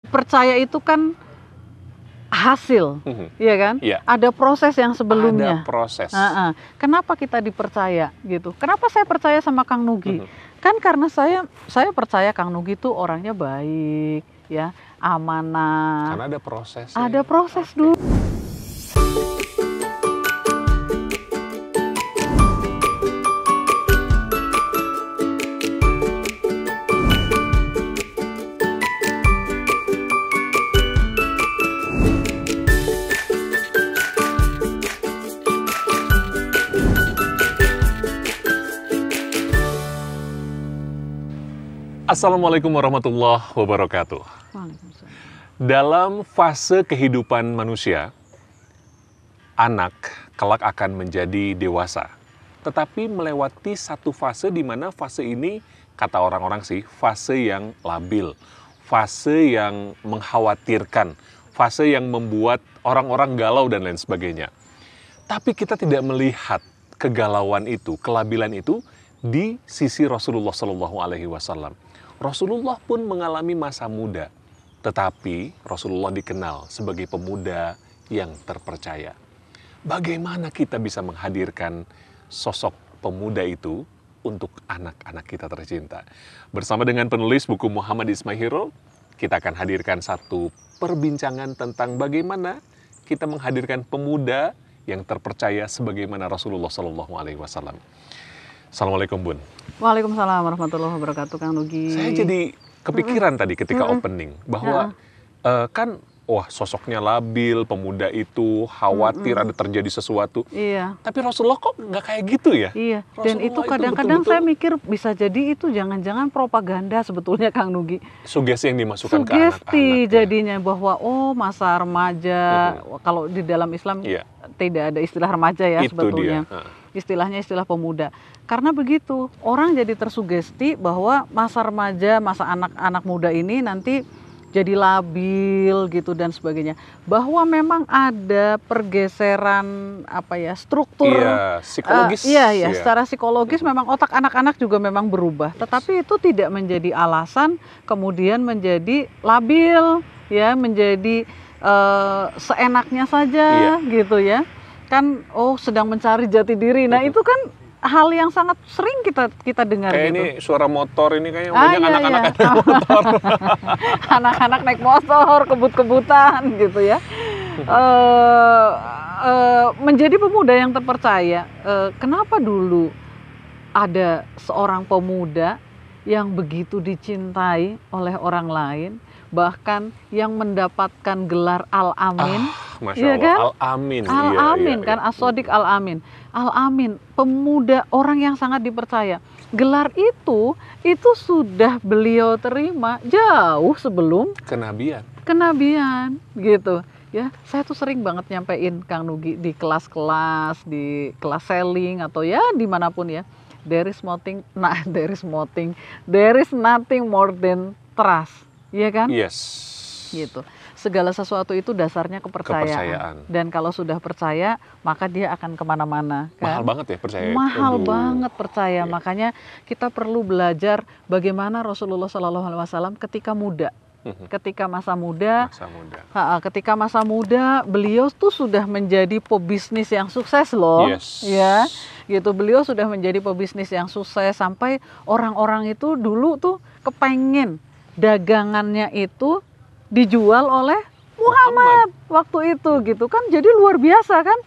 Percaya itu kan hasil, ya kan? Iya. Ada proses yang sebelumnya. Ada proses. Kenapa kita dipercaya gitu? Kenapa saya percaya sama Kang Nugi? Kan karena saya percaya Kang Nugi itu orangnya baik, ya, amanah. Karena ada proses. Ada proses dulu. Assalamualaikum warahmatullahi wabarakatuh. Dalam fase kehidupan manusia, anak kelak akan menjadi dewasa. Tetapi melewati satu fase di mana fase ini, kata orang-orang sih, fase yang labil, fase yang mengkhawatirkan, fase yang membuat orang-orang galau dan lain sebagainya. Tapi kita tidak melihat kegalauan itu, kelabilan itu di sisi Rasulullah SAW. Rasulullah pun mengalami masa muda, tetapi Rasulullah dikenal sebagai pemuda yang terpercaya. Bagaimana kita bisa menghadirkan sosok pemuda itu untuk anak-anak kita tercinta? Bersama dengan penulis buku Muhammad Ismail, kita akan hadirkan satu perbincangan tentang bagaimana kita menghadirkan pemuda yang terpercaya sebagaimana Rasulullah SAW. Assalamualaikum, Bun. Waalaikumsalam warahmatullahi wabarakatuh, Kang Nugi. Saya jadi kepikiran tadi ketika opening bahwa sosoknya labil, pemuda itu khawatir ada terjadi sesuatu. Iya. Tapi Rasulullah kok nggak kayak gitu ya? Iya. Dan Rasulullah itu kadang-kadang saya mikir bisa jadi itu jangan-jangan propaganda sebetulnya, Kang Nugi. Sugesti yang dimasukkan ke anak-anak. Sugesti jadinya bahwa masa remaja, kalau di dalam Islam tidak ada istilah remaja ya itu sebetulnya. Istilahnya istilah pemuda. Karena begitu, orang jadi tersugesti bahwa masa remaja, masa anak-anak muda ini nanti jadi labil gitu dan sebagainya. Bahwa memang ada pergeseran struktur psikologis. Secara psikologis memang otak anak-anak juga memang berubah. Tetapi itu tidak menjadi alasan kemudian menjadi labil, ya, menjadi seenaknya saja gitu ya. Kan sedang mencari jati diri. Nah, itu kan hal yang sangat sering kita dengar. Kayak gitu. ini suara motor ini kayaknya banyak anak-anak naik motor. Anak-anak naik motor, kebut-kebutan gitu ya. Menjadi pemuda yang terpercaya. Kenapa dulu ada seorang pemuda yang begitu dicintai oleh orang lain, bahkan yang mendapatkan gelar Al-Amin. Masya Allah, kan? Al-Amin. Al-Amin kan, As-Sodiq Al-Amin. Al-Amin, pemuda, orang yang sangat dipercaya. Gelar itu sudah beliau terima jauh sebelum kenabian gitu. Ya, saya tuh sering banget nyampein Kang Nugi di kelas-kelas, di kelas selling atau ya dimanapun ya. There is nothing more than trust. Iya kan? Yes. Gitu. Segala sesuatu itu dasarnya kepercayaan. Dan kalau sudah percaya, maka dia akan kemana-mana. Kan? Mahal banget ya percaya. Mahal banget percaya. Makanya kita perlu belajar bagaimana Rasulullah SAW ketika muda. Ketika masa muda, beliau tuh sudah menjadi pebisnis yang sukses loh. Yes. Ya, gitu. Beliau sudah menjadi pebisnis yang sukses sampai orang-orang itu dulu tuh kepengen dagangannya itu dijual oleh Muhammad waktu itu gitu kan. Jadi luar biasa kan.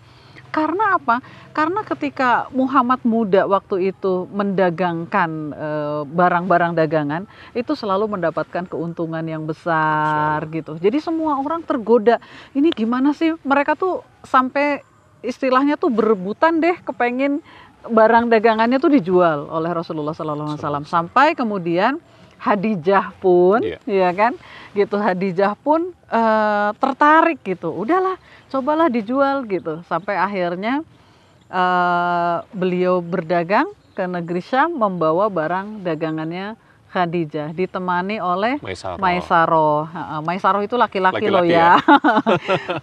Karena apa? Karena ketika Muhammad muda waktu itu mendagangkan barang-barang dagangan, itu selalu mendapatkan keuntungan yang besar gitu. Jadi semua orang tergoda. Ini gimana sih? Mereka tuh sampai istilahnya tuh berebutan deh kepengen barang dagangannya tuh dijual oleh Rasulullah SAW. Sampai kemudian Khadijah pun, ya kan, gitu. Khadijah pun tertarik gitu. Udahlah, cobalah dijual gitu. Sampai akhirnya beliau berdagang ke negeri Syam membawa barang dagangannya Khadijah, ditemani oleh Maisaroh. Maisaroh itu laki-laki loh ya.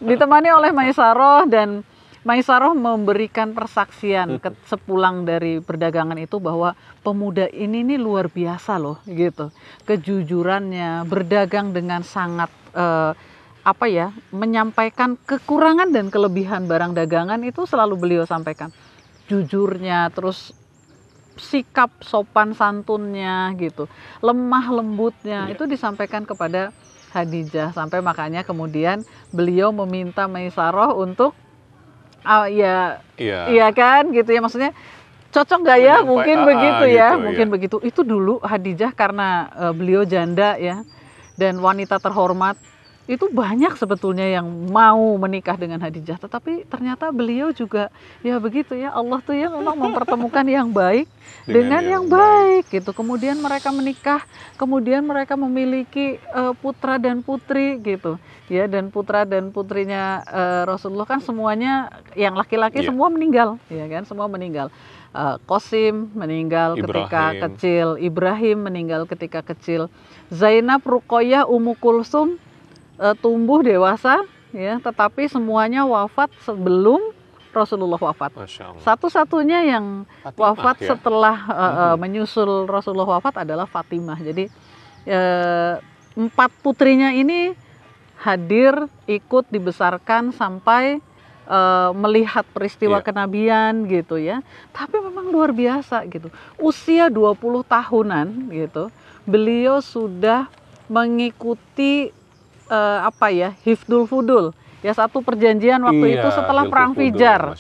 Ditemani oleh Maisaroh dan Maisaroh memberikan persaksian sepulang dari perdagangan itu bahwa pemuda ini nih luar biasa loh gitu. Kejujurannya, berdagang dengan sangat menyampaikan kekurangan dan kelebihan barang dagangan itu selalu beliau sampaikan. Jujurnya, terus sikap sopan santunnya gitu, lemah lembutnya itu disampaikan kepada Khadijah, sampai makanya kemudian beliau meminta Maisarah untuk iya kan gitu ya, maksudnya cocok nggak ya, mungkin begitu ya, gitu, mungkin begitu. Itu dulu Khadijah karena beliau janda ya dan wanita terhormat, itu banyak sebetulnya yang mau menikah dengan Khadijah, tetapi ternyata beliau juga ya begitu ya, Allah tuh ya memang mempertemukan yang baik dengan yang baik gitu. Kemudian mereka menikah, kemudian mereka memiliki putra dan putri gitu ya, dan putra dan putrinya Rasulullah kan semuanya yang laki-laki semua meninggal ya kan, semua meninggal. Qasim meninggal ketika kecil, Ibrahim meninggal ketika kecil, Zainab, Ruqayyah, Ummu Kulsum tumbuh dewasa ya, tetapi semuanya wafat sebelum Rasulullah wafat. Satu-satunya yang Fatimah, wafat ya? Setelah menyusul Rasulullah wafat adalah Fatimah. Jadi 4 putrinya ini hadir, ikut dibesarkan sampai melihat peristiwa kenabian gitu ya. Tapi memang luar biasa gitu. Usia 20 tahunan gitu, beliau sudah mengikuti Hifdul Fudul ya, satu perjanjian waktu itu setelah perang Fijar.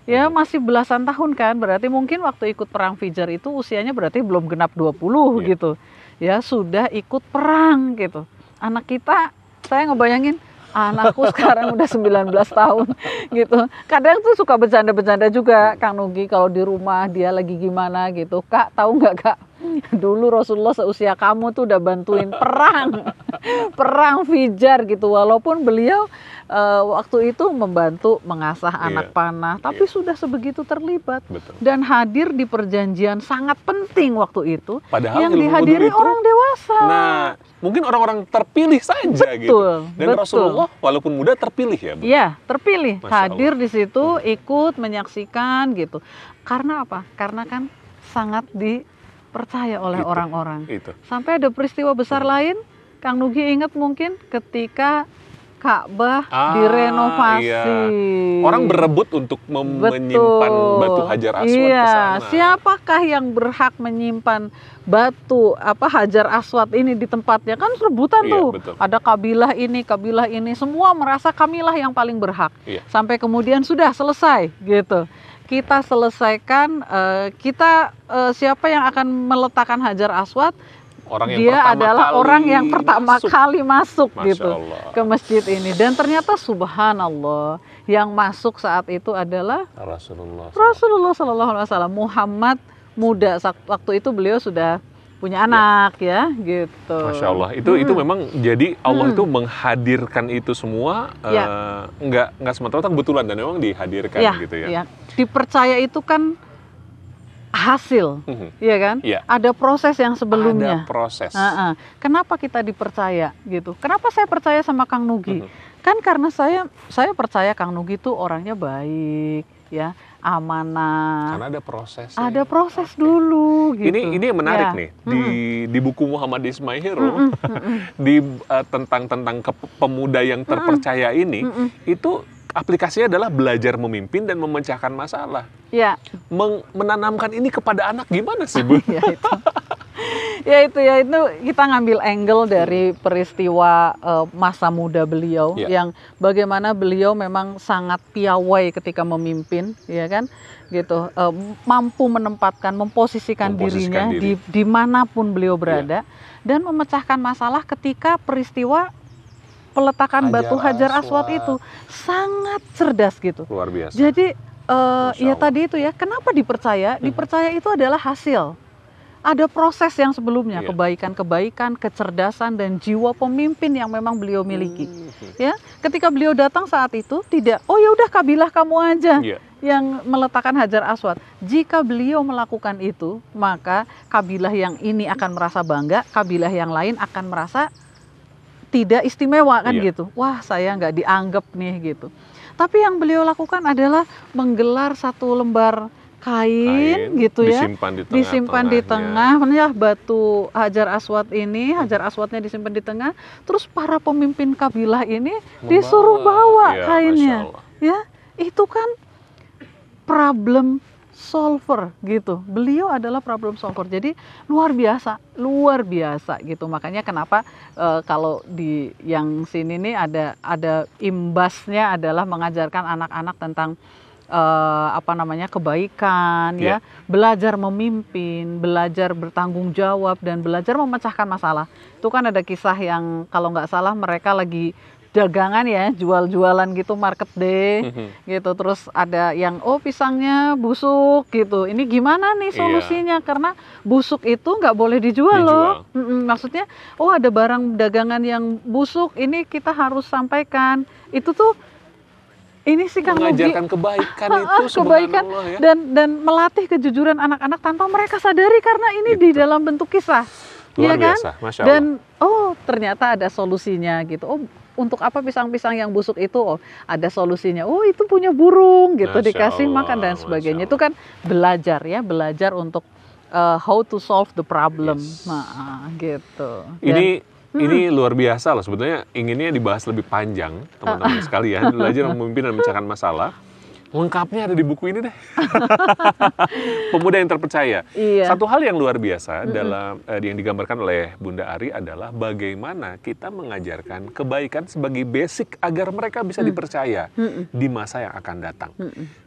Ya masih belasan tahun kan, berarti mungkin waktu ikut perang Fijar itu usianya berarti belum genap 20 gitu. Ya sudah ikut perang gitu. Anak kita, saya ngebayangin anakku sekarang udah 19 tahun gitu. Kadang tuh suka bercanda-bercanda juga Kang Nugi kalau di rumah dia lagi gimana gitu. Kak, tahu nggak Kak? Dulu Rasulullah seusia kamu tuh udah bantuin perang Fijar gitu. Walaupun beliau waktu itu membantu mengasah anak panah, tapi sudah sebegitu terlibat. Dan hadir di perjanjian sangat penting waktu itu. Padahal yang dihadiri orang dewasa. Nah, mungkin orang-orang terpilih saja gitu. Dan Rasulullah walaupun muda terpilih ya, Bu? Iya, terpilih. Hadir di situ, ikut menyaksikan gitu. Karena apa? Karena kan sangat dipercaya oleh orang-orang. Sampai ada peristiwa besar lain, Kang Nugi ingat mungkin ketika Ka'bah direnovasi. Iya. Orang berebut untuk menyimpan batu Hajar Aswad ke sana. Siapakah yang berhak menyimpan batu Hajar Aswad ini di tempatnya? Kan rebutan tuh. Betul. Ada kabilah ini, semua merasa kamilah yang paling berhak. Sampai kemudian sudah selesai gitu. Kita selesaikan, siapa yang akan meletakkan Hajar Aswad? Dia adalah orang yang pertama kali masuk gitu ke masjid ini. Dan ternyata subhanallah, yang masuk saat itu adalah Rasulullah SAW. Muhammad muda, waktu itu beliau sudah punya anak ya gitu. Masya Allah, itu memang jadi Allah itu menghadirkan itu semua, nggak semata-mata kebetulan, dan memang dihadirkan gitu ya. Dipercaya itu kan hasil, ya kan? Ada proses yang sebelumnya. Ada proses. Kenapa kita dipercaya gitu? Kenapa saya percaya sama Kang Nugi? Kan karena saya percaya Kang Nugi itu orangnya baik, ya, amanah. Karena ada proses. Ada proses dulu. Gitu. Ini yang menarik nih di buku Muhammad is My Hero di tentang pemuda yang terpercaya ini itu. Aplikasinya adalah belajar memimpin dan memecahkan masalah. Menanamkan ini kepada anak gimana sih, Bu? itu kita ngambil angle dari peristiwa masa muda beliau yang bagaimana beliau memang sangat piawai ketika memimpin, ya kan? Gitu, mampu memposisikan dirinya dimanapun beliau berada dan memecahkan masalah ketika peristiwa peletakan batu Hajar Aswad itu sangat cerdas gitu. Luar biasa. Jadi tadi itu ya, kenapa dipercaya? Dipercaya itu adalah hasil. Ada proses yang sebelumnya, kebaikan-kebaikan, kecerdasan dan jiwa pemimpin yang memang beliau miliki. Ya, ketika beliau datang saat itu tidak, ya udah kabilah kamu aja yang meletakkan Hajar Aswad. Jika beliau melakukan itu, maka kabilah yang ini akan merasa bangga, kabilah yang lain akan merasa tidak istimewa kan gitu. Wah, saya nggak dianggap nih gitu. Tapi yang beliau lakukan adalah menggelar satu lembar kain gitu ya, disimpan di tengah, ya batu Hajar Aswad ini, Hajar Aswadnya disimpan di tengah, terus para pemimpin kabilah ini disuruh bawa kainnya, ya itu kan problem solver gitu. Beliau adalah problem solver, jadi luar biasa gitu. Makanya kenapa kalau di yang sini nih ada imbasnya adalah mengajarkan anak-anak tentang kebaikan, ya, belajar memimpin, belajar bertanggung jawab, dan belajar memecahkan masalah. Itu kan ada kisah yang kalau nggak salah mereka lagi dagangan ya, jual-jualan gitu, market day gitu, terus ada yang pisangnya busuk gitu, ini gimana nih solusinya, karena busuk itu nggak boleh dijual loh. Maksudnya ada barang dagangan yang busuk, ini kita harus sampaikan. Itu tuh ini sih Kang Nugi, mengajarkan kebaikan itu kebaikan ya. dan melatih kejujuran anak-anak tanpa mereka sadari, karena ini di dalam bentuk kisah. Luar kan? biasa, Masya Allah. Dan ternyata ada solusinya gitu. Untuk apa pisang-pisang yang busuk itu? Ada solusinya. Itu punya burung gitu, Masya dikasih Allah, makan dan sebagainya. Itu kan belajar untuk how to solve the problem. Gitu. Ini luar biasa loh, sebetulnya inginnya dibahas lebih panjang, teman-teman sekalian. Belajar memimpin dan memecahkan masalah. Lengkapnya ada di buku ini deh. Pemuda yang terpercaya. Satu hal yang luar biasa dalam yang digambarkan oleh Bunda Ari adalah bagaimana kita mengajarkan kebaikan sebagai basic agar mereka bisa dipercaya di masa yang akan datang.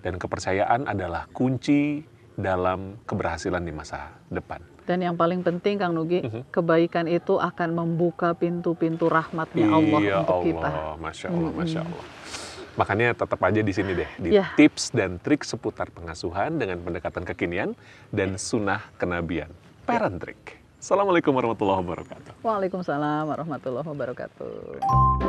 Dan kepercayaan adalah kunci dalam keberhasilan di masa depan. Dan yang paling penting Kang Nugi, kebaikan itu akan membuka pintu-pintu rahmatnya Allah untuk kita. Masya Allah, Masya Allah. Makanya tetap aja di sini deh, di tips dan trik seputar pengasuhan dengan pendekatan kekinian dan sunnah kenabian. Parent Trick. Assalamualaikum warahmatullahi wabarakatuh. Waalaikumsalam warahmatullahi wabarakatuh.